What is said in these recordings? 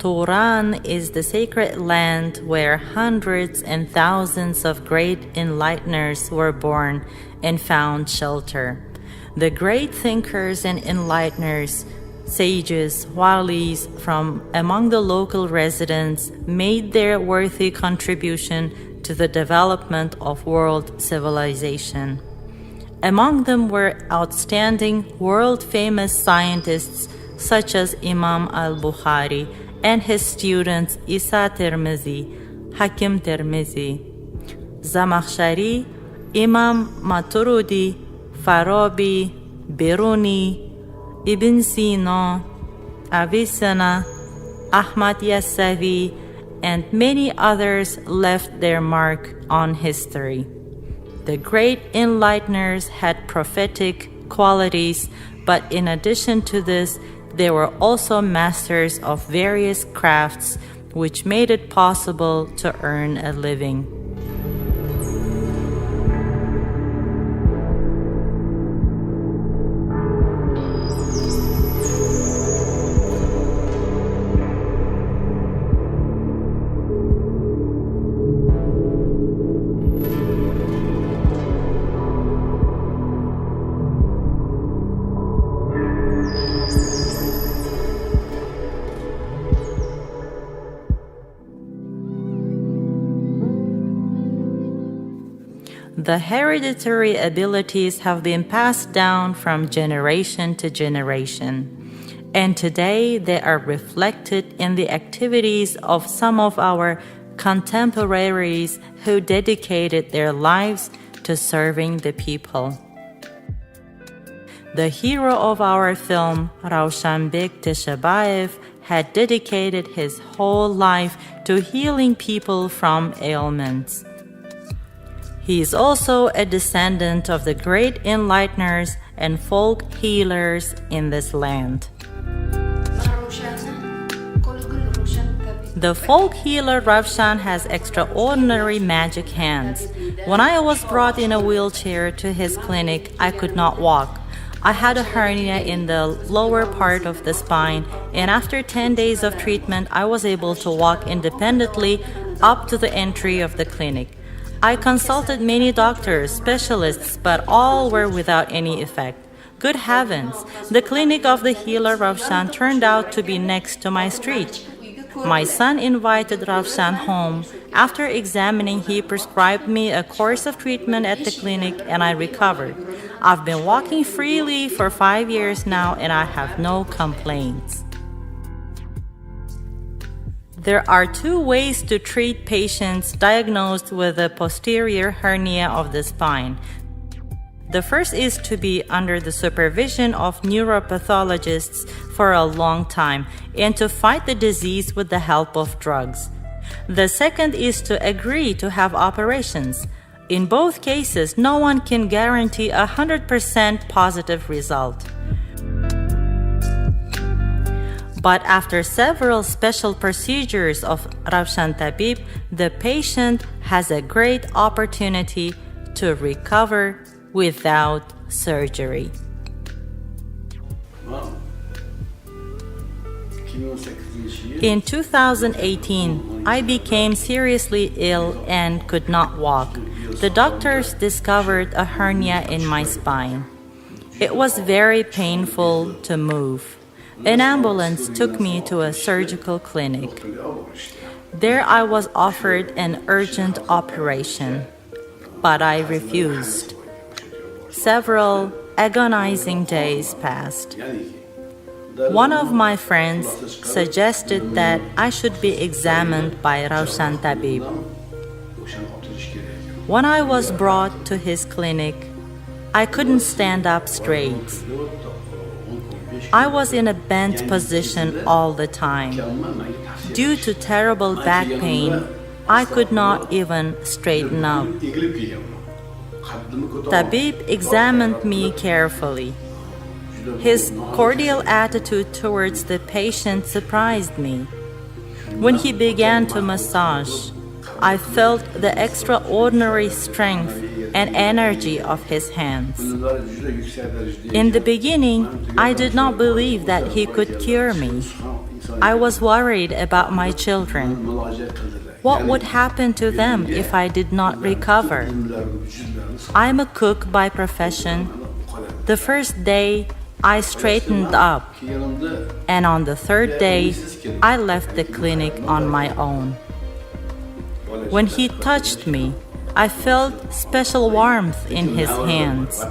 Turan is the sacred land where hundreds and thousands of great enlighteners were born and found shelter. The great thinkers and enlighteners, sages, walis from among the local residents made their worthy contribution to the development of world civilization. Among them were outstanding world-famous scientists such as Imam al-Bukhari and his students Isa Tirmizi, Hakim Tirmizi, Zamakhshari, Imam Maturidi, Farabi, Biruni, Ibn Sina, Avicenna, Ahmad Yasavi, and many others left their mark on history. The great enlighteners had prophetic qualities, but in addition to this, they were also masters of various crafts which made it possible to earn a living. The hereditary abilities have been passed down from generation to generation, and today they are reflected in the activities of some of our contemporaries who dedicated their lives to serving the people. The hero of our film, RAUSHAN TESHEBAEV, had dedicated his whole life to healing people from ailments. He is also a descendant of the great enlighteners and folk healers in this land. The folk healer RAUSHAN has extraordinary magic hands. When I was brought in a wheelchair to his clinic, I could not walk. I had a hernia in the lower part of the spine, and after 10 days of treatment, I was able to walk independently up to the entry of the clinic. I consulted many doctors, specialists, but all were without any effect. Good heavens, the clinic of the healer RAUSHAN turned out to be next to my street. My son invited RAUSHAN home. After examining, he prescribed me a course of treatment at the clinic and I recovered. I've been walking freely for 5 years now and I have no complaints. There are two ways to treat patients diagnosed with a posterior hernia of the spine. The first is to be under the supervision of neuropathologists for a long time and to fight the disease with the help of drugs. The second is to agree to have operations. In both cases, no one can guarantee a 100% positive result. But after several special procedures of RAUSHAN Tabib, the patient has a great opportunity to recover without surgery. In 2018, I became seriously ill and could not walk. The doctors discovered a hernia in my spine. It was very painful to move. An ambulance took me to a surgical clinic. There I was offered an urgent operation, but I refused. Several agonizing days passed. One of my friends suggested that I should be examined by RAUSHAN Tabib. When I was brought to his clinic, I couldn't stand up straight. I was in a bent position all the time. Due to terrible back pain, I could not even straighten up. Tabib examined me carefully. His cordial attitude towards the patient surprised me. When he began to massage, I felt the extraordinary strength and energy of his hands. In the beginning, I did not believe that he could cure me. I was worried about my children. What would happen to them if I did not recover? I'm a cook by profession. The first day, I straightened up, and on the third day, I left the clinic on my own. When he touched me, I felt special warmth in his hands.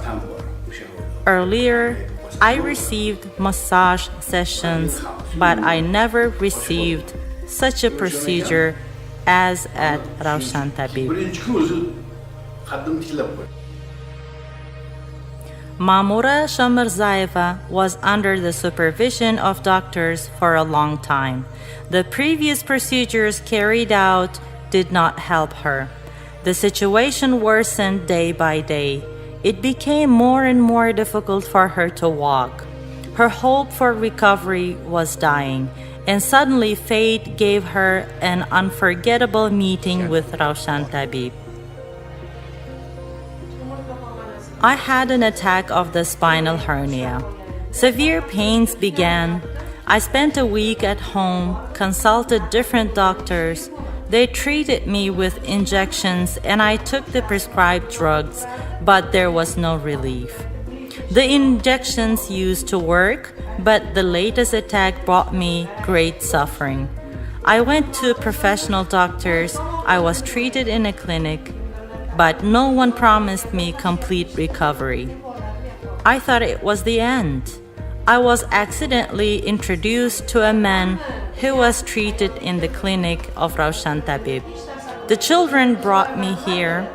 Earlier, I received massage sessions, but I never received such a procedure as at RAUSHAN Tabib. Mamura Shamirzaeva was under the supervision of doctors for a long time. The previous procedures carried out did not help her. The situation worsened day by day. It became more and more difficult for her to walk. Her hope for recovery was dying, and suddenly fate gave her an unforgettable meeting with RAUSHAN Tabib. I had an attack of the spinal hernia. Severe pains began. I spent a week at home, consulted different doctors. They treated me with injections and I took the prescribed drugs, but there was no relief. The injections used to work, but the latest attack brought me great suffering. I went to professional doctors. I was treated in a clinic, but no one promised me complete recovery. I thought it was the end. I was accidentally introduced to a man who was treated in the clinic of RAUSHAN Tabib. The children brought me here,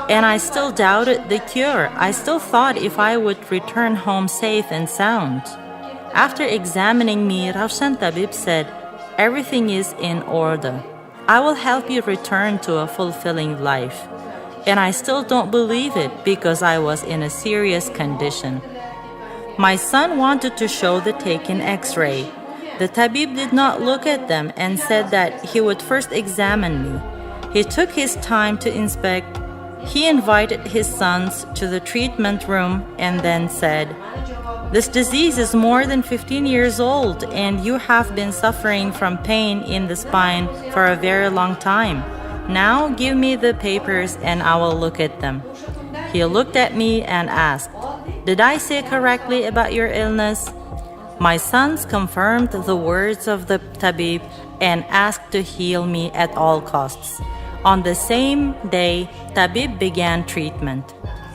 and I still doubted the cure. I still thought if I would return home safe and sound. After examining me, RAUSHAN Tabib said, "Everything is in order. I will help you return to a fulfilling life." And I still don't believe it because I was in a serious condition. My son wanted to show the taken X-ray. The tabib did not look at them and said that he would first examine me. He took his time to inspect. He invited his sons to the treatment room and then said, "This disease is more than 15 years old and you have been suffering from pain in the spine for a very long time. Now give me the papers and I will look at them." He looked at me and asked, "Did I say correctly about your illness?" My sons confirmed the words of the tabib and asked to heal me at all costs. On the same day, tabib began treatment.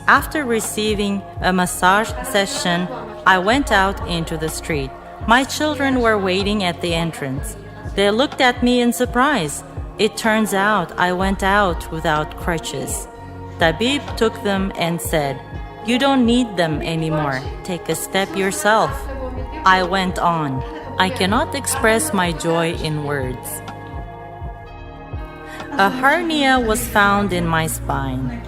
After receiving a massage session, I went out into the street. My children were waiting at the entrance. They looked at me in surprise. It turns out I went out without crutches. Tabib took them and said, "You don't need them anymore. Take a step yourself." I went on. I cannot express my joy in words. A hernia was found in my spine.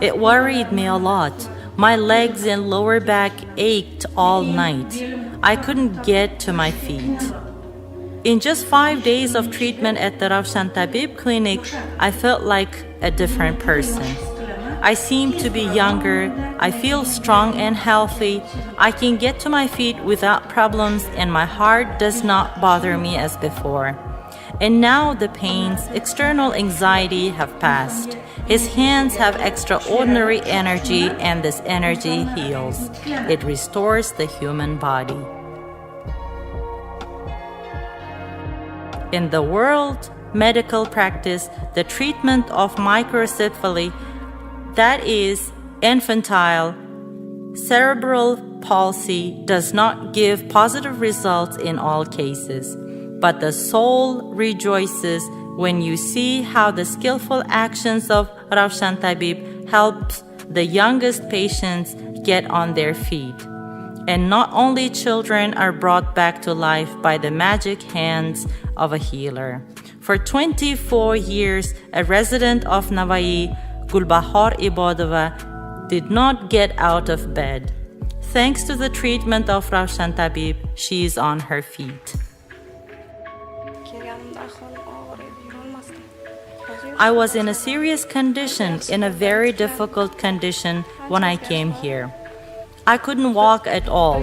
It worried me a lot. My legs and lower back ached all night. I couldn't get to my feet. In just 5 days of treatment at the RAUSHAN Tabib clinic, I felt like a different person. I seem to be younger. I feel strong and healthy. I can get to my feet without problems and my heart does not bother me as before. And now the pains, external anxiety have passed. His hands have extraordinary energy and this energy heals. It restores the human body. In the world medical practice, the treatment of microcephaly, that is, infantile cerebral palsy, does not give positive results in all cases. But the soul rejoices when you see how the skillful actions of RAUSHAN Tabib helps the youngest patients get on their feet. And not only children are brought back to life by the magic hands of a healer. For 24 years, a resident of Navai, Gulbahar Ibadova, did not get out of bed. Thanks to the treatment of RAUSHAN Tabib, she is on her feet. I was in a serious condition, in a very difficult condition when I came here. I couldn't walk at all.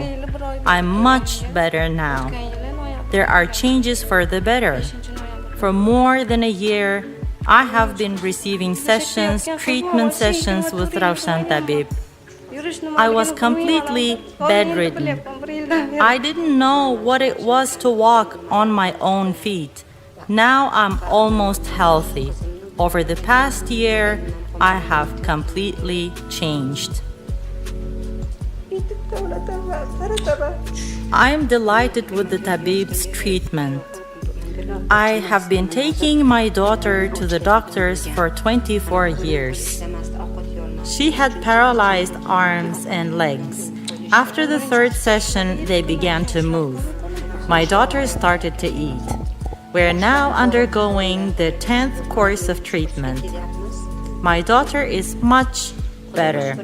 I'm much better now. there are changes for the better. For more than a year, I have been receiving treatment sessions with RAUSHAN Tabib. I was completely bedridden. I didn't know what it was to walk on my own feet. Now I'm almost healthy. Over the past year, I have completely changed. I am delighted with the Tabib's treatment. I have been taking my daughter to the doctors for 24 years. She had paralyzed arms and legs. After the third session, they began to move. My daughter started to eat. We're now undergoing the 10th course of treatment. My daughter is much better.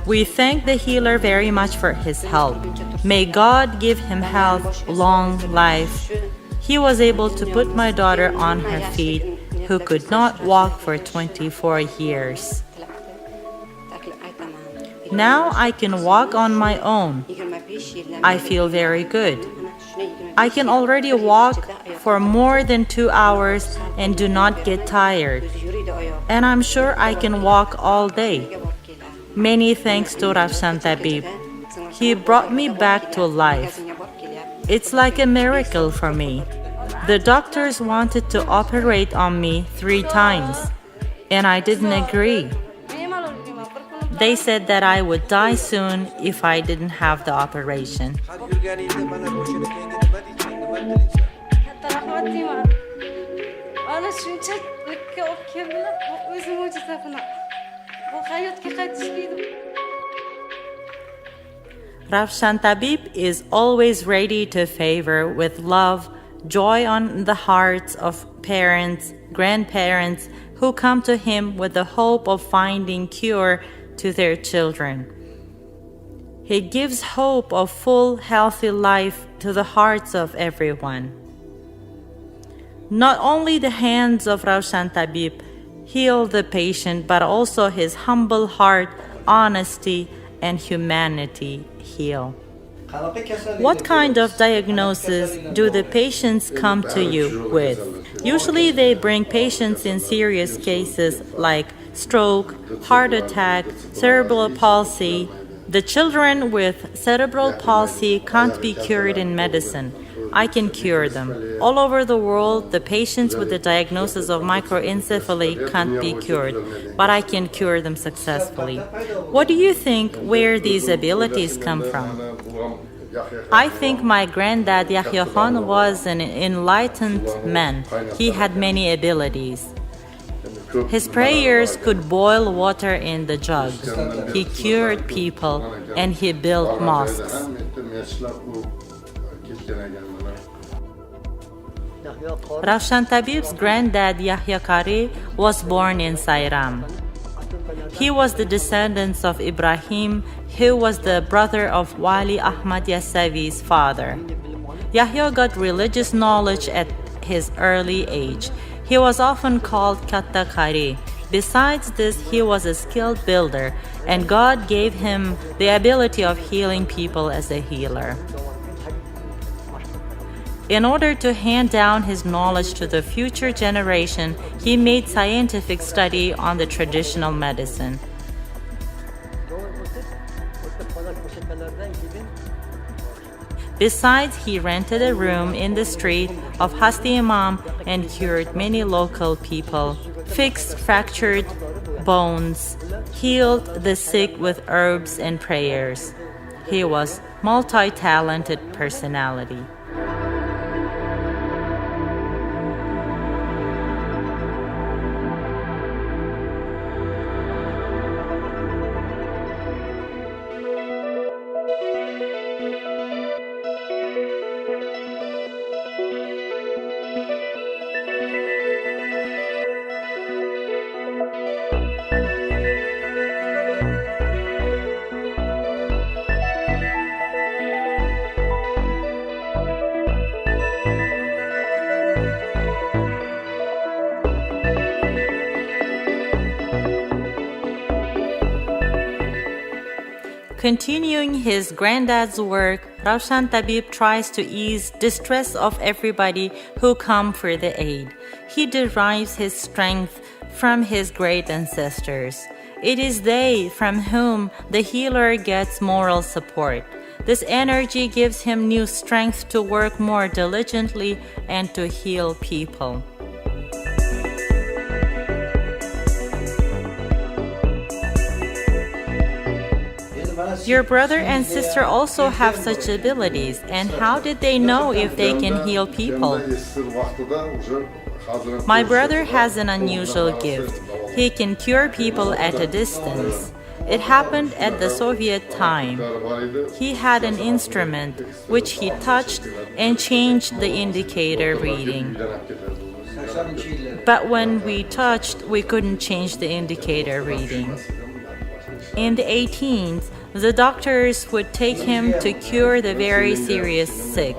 We thank the healer very much for his help. May God give him health, long life. He was able to put my daughter on her feet, who could not walk for 24 years. Now I can walk on my own. I feel very good. I can already walk for more than 2 hours and do not get tired. And I'm sure I can walk all day. Many thanks to RAUSHAN Tabib. He brought me back to life. It's like a miracle for me. The doctors wanted to operate on me 3 times, and I didn't agree. They said that I would die soon if I didn't have the operation. RAUSHAN Tabib is always ready to favor with love, joy on the hearts of parents, grandparents who come to him with the hope of finding cure to their children. He gives hope of full, healthy life to the hearts of everyone. Not only the hands of RAUSHAN Tabib heal the patient, but also his humble heart, honesty, and humanity heal. What kind of diagnosis do the patients come to you with? Usually they bring patients in serious cases like stroke, heart attack, cerebral palsy. The children with cerebral palsy can't be cured in medicine. I can cure them. All over the world, the patients with the diagnosis of microencephaly can't be cured, but I can cure them successfully. What do you think where these abilities come from? I think my granddad Yahya Khan was an enlightened man. He had many abilities. His prayers could boil water in the jug. He cured people and he built mosques. RAUSHAN Tabib's granddad Yahya Kari was born in Sairam. He was the descendant of Ibrahim, who was the brother of Wali Ahmad Yasavi's father. Yahya got religious knowledge at his early age. He was often called Katta Kari. Besides this, he was a skilled builder, and God gave him the ability of healing people as a healer. In order to hand down his knowledge to the future generation, he made scientific study on the traditional medicine. Besides, he rented a room in the street of Hasti Imam and cured many local people, fixed fractured bones, healed the sick with herbs and prayers. He was multi-talented personality. Continuing his granddad's work, RAUSHAN Tabib tries to ease distress of everybody who come for the aid. He derives his strength from his great ancestors. It is they from whom the healer gets moral support. This energy gives him new strength to work more diligently and to heal people. Your brother and sister also have such abilities, and how did they know if they can heal people? My brother has an unusual gift. He can cure people at a distance. It happened at the Soviet time. He had an instrument which he touched and changed the indicator reading. But when we touched, we couldn't change the indicator reading. In the 18th, the doctors would take him to cure the very serious sick.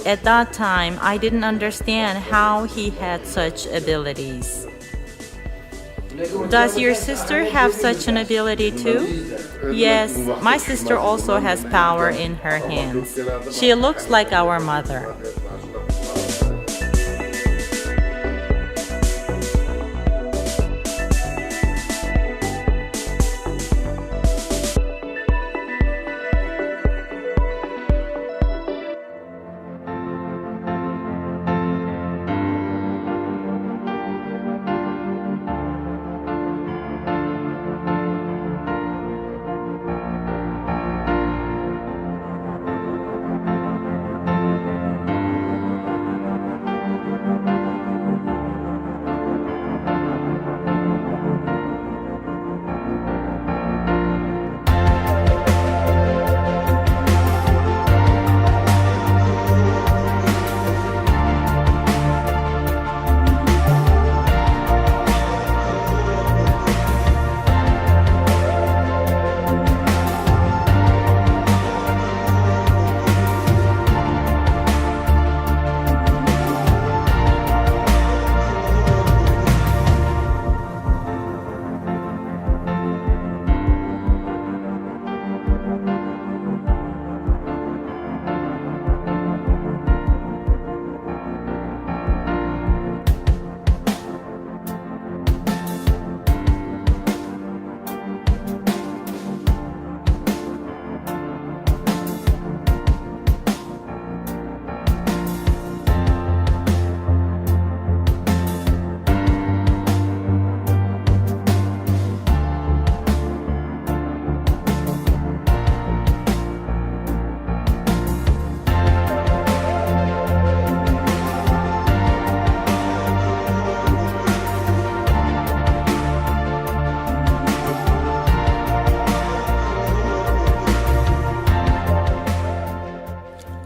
At that time, I didn't understand how he had such abilities. Does your sister have such an ability too? Yes, my sister also has power in her hands. She looks like our mother.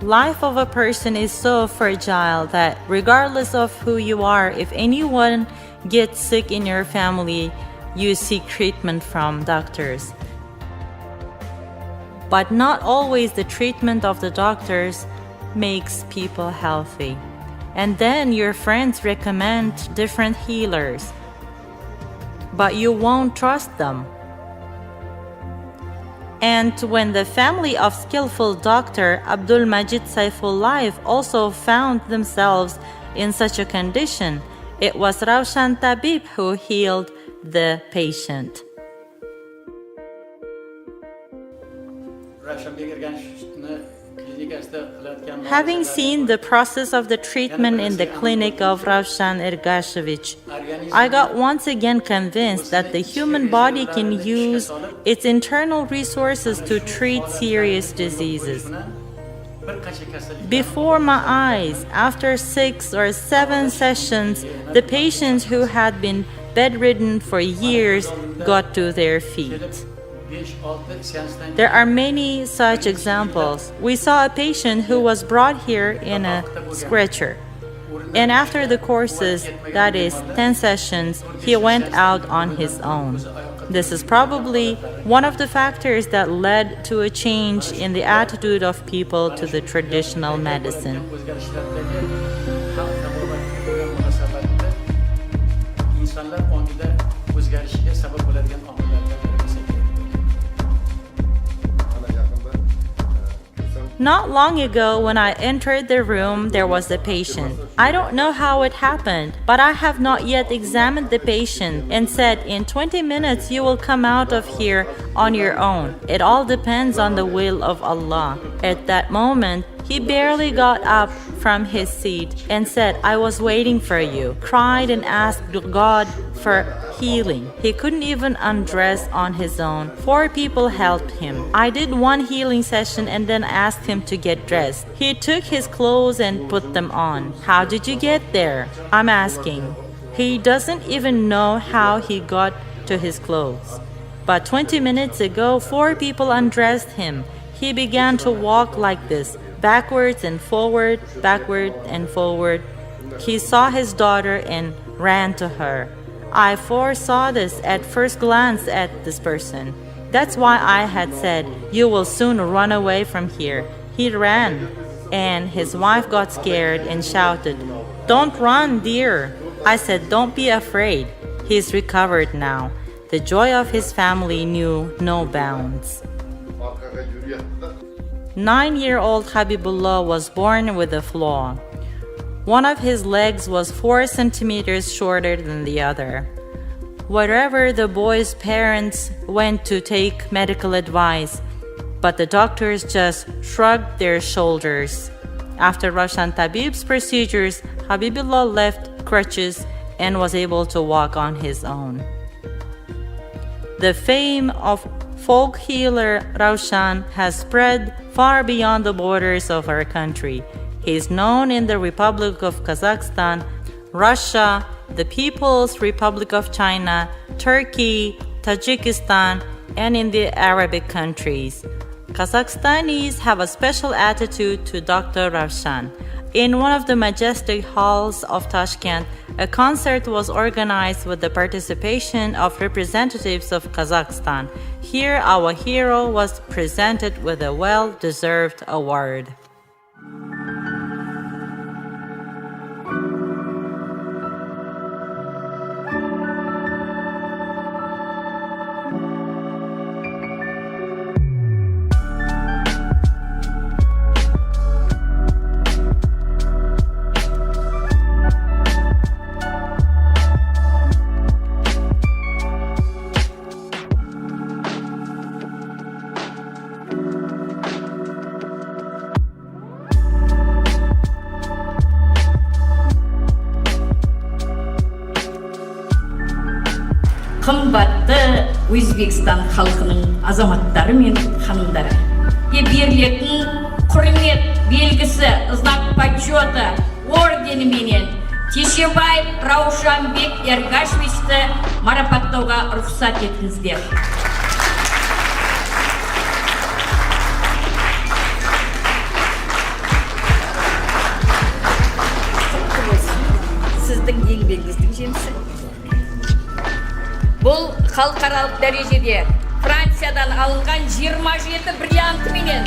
Life of a person is so fragile that regardless of who you are, if anyone gets sick in your family, you seek treatment from doctors. But not always the treatment of the doctors makes people healthy. And then your friends recommend different healers, but you won't trust them. And when the family of skillful Dr. Abdul Majid Saifullah also found themselves in such a condition, it was RAUSHAN Tabib who healed the patient. Having seen the process of the treatment in the clinic of RAUSHAN Ergashevich, I got once again convinced that the human body can use its internal resources to treat serious diseases. Before my eyes, after 6 or 7 sessions, the patients who had been bedridden for years got to their feet. There are many such examples. We saw a patient who was brought here in a stretcher, and after the courses, that is 10 sessions, he went out on his own. This is probably one of the factors that led to a change in the attitude of people to the traditional medicine. Not long ago, when I entered the room, there was a patient. I don't know how it happened, but I have not yet examined the patient and said, in 20 minutes you will come out of here on your own. It all depends on the will of Allah. At that moment, he barely got up from his seat and said, I was waiting for you, cried and asked God for healing. He couldn't even undress on his own. 4 people helped him. I did one healing session and then asked him to get dressed. He took his clothes and put them on. How did you get there? I'm asking. He doesn't even know how he got to his clothes. But 20 minutes ago, 4 people undressed him. He began to walk like this, backwards and forward, backward and forward. He saw his daughter and ran to her. I foresaw this at first glance at this person. That's why I had said, you will soon run away from here. He ran, and his wife got scared and shouted, don't run, dear. I said, don't be afraid. He's recovered now. The joy of his family knew no bounds. 9-year-old Habibullah was born with a flaw. One of his legs was 4 centimeters shorter than the other. Wherever the boy's parents went to take medical advice, but the doctors just shrugged their shoulders. After RAUSHAN Tabib's procedures, Habibullah left crutches and was able to walk on his own. The fame of folk healer RAUSHAN has spread far beyond the borders of our country. He is known in the Republic of Kazakhstan, Russia, the People's Republic of China, Turkey, Tajikistan, and in the Arabic countries. Kazakhstanis have a special attitude to Dr. RAUSHAN. In one of the majestic halls of Tashkent, a concert was organized with the participation of representatives of Kazakhstan. Here, our hero was presented with a well-deserved award. Қымбатты Өзбекстан халқының азаматтары мен ханымдары, берілетін құрмет белгісі, знак почета орденіменен Тешебаев Раушан Бек марапаттауға рұқсат етіңіздер. Сіздің еңбегіңіздің жемісі. Бұл халықаралық дәрежеде Франциядан алынған 27 бриллианты менен.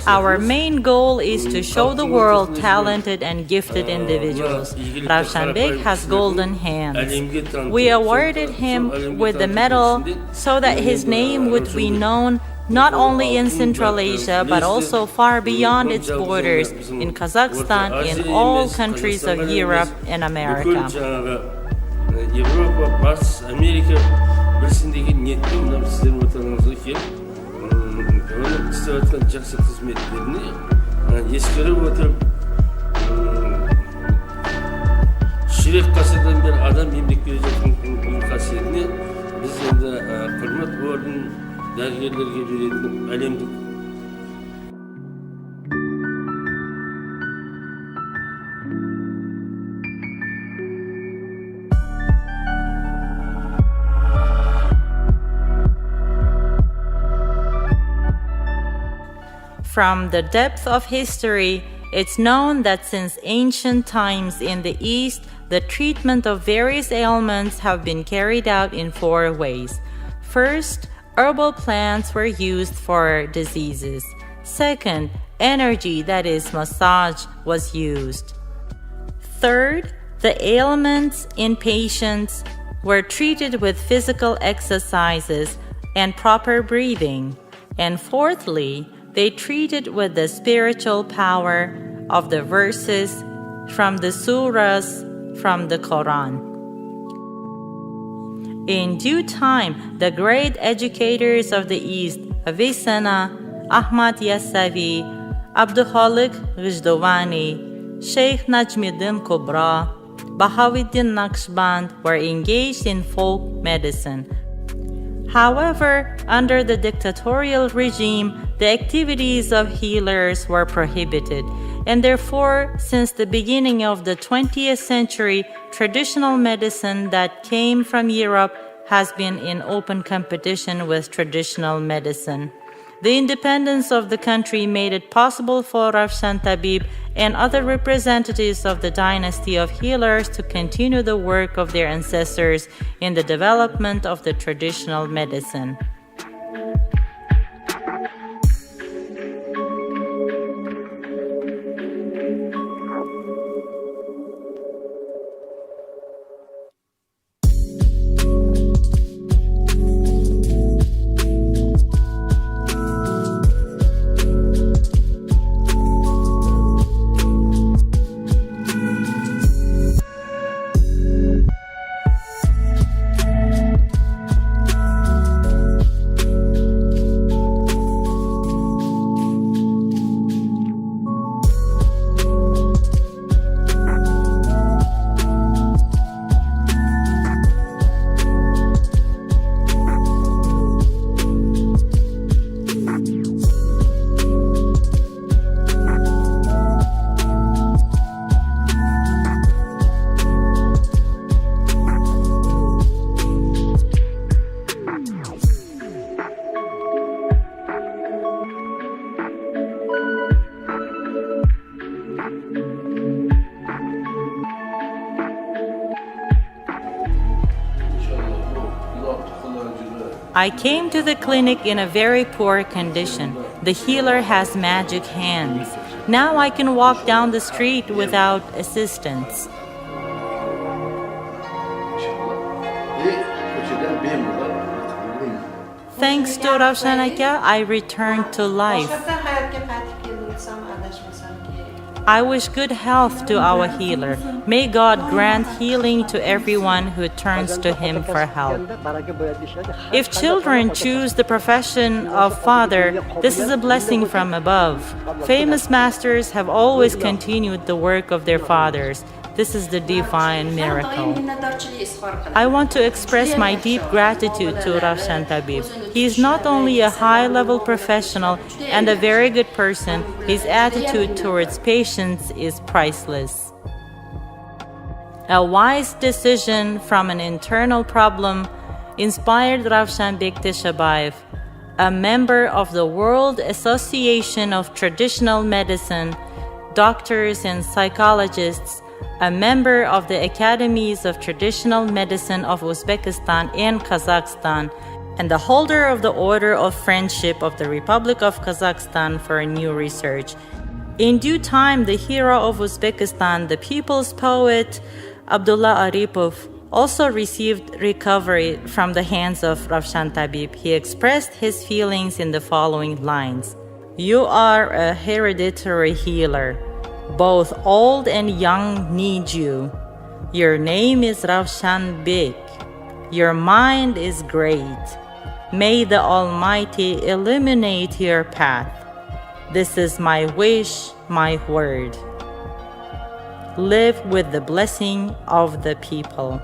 Our main goal is to show the world talented and gifted individuals. RAUSHAN Bek has golden hands. We awarded him with the medal so that his name would be known not only in Central Asia, but also far beyond its borders, in Kazakhstan, in all countries of Europe and America. From the depth of history, it's known that since ancient times in the East, the treatment of various ailments have been carried out in 4 ways. First, herbal plants were used for diseases. Second, energy, that is massage, was used. Third, the ailments in patients were treated with physical exercises and proper breathing. And fourthly, they treated with the spiritual power of the verses from the surahs from the Quran. In due time, the great educators of the East, Avicenna, Ahmad Yasavi, Abdulkhalik Ghijdawani, Sheikh Najmuddin Kubra, Bahauddin Naqshband were engaged in folk medicine. However, under the dictatorial regime, the activities of healers were prohibited, and therefore, since the beginning of the 20th century, traditional medicine that came from Europe has been in open competition with traditional medicine. The independence of the country made it possible for RAUSHAN Tabib and other representatives of the dynasty of healers to continue the work of their ancestors in the development of the traditional medicine. I came to the clinic in a very poor condition. The healer has magic hands. Now I can walk down the street without assistance. Thanks to RAUSHAN Aka, I returned to life. I wish good health to our healer. May God grant healing to everyone who turns to him for help. If children choose the profession of father, this is a blessing from above. Famous masters have always continued the work of their fathers. This is the divine miracle. I want to express my deep gratitude to RAUSHAN Tabib. He is not only a high-level professional and a very good person, his attitude towards patients is priceless. A wise decision from an internal problem inspired RAUSHAN Beg TESHEBAEV, a member of the World Association of Traditional Medicine, doctors and psychologists, a member of the Academies of Traditional Medicine of Uzbekistan and Kazakhstan, and the holder of the Order of Friendship of the Republic of Kazakhstan for new research. In due time, the hero of Uzbekistan, the people's poet Abdullah Aripov, also received recovery from the hands of RAUSHAN Tabib. He expressed his feelings in the following lines. "You are a hereditary healer. Both old and young need you. Your name is RAUSHAN Beg. Your mind is great. May the Almighty illuminate your path. This is my wish, my word. Live with the blessing of the people."